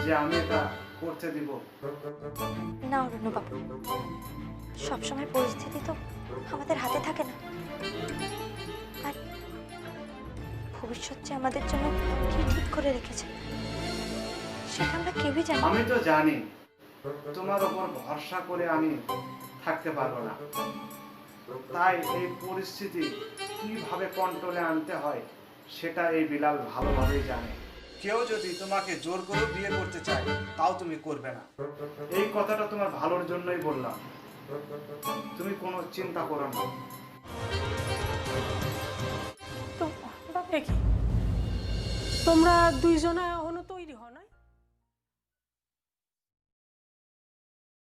যে আমি এটা করতে দিব? না অরণ্যবাবু, সবসময় পরিস্থিতি তো আমাদের হাতে থাকে না। আর ভবিষ্যৎ যে আমাদের জন্য কি ঠিক করে রেখেছে সেটা আমরা কেউই জানি না। আমি তো জানি তোমার উপর ভরসা করে আমি থাকতে পারবো না, তাই এই পরিস্থিতি কিভাবে কন্ট্রোলে আনতে হয় সেটা এই বিলাল ভালোভাবেই জানে। কেউ যদি তোমাকে জোর করে বিয়ে করতে চায় তাও তুমি করবে না। এই কথাটা তোমার ভালোর জন্যই বললাম, তুমি কোনো চিন্তা করো না। তো অরণ্যবাবু, কি তোমরা দুইজনে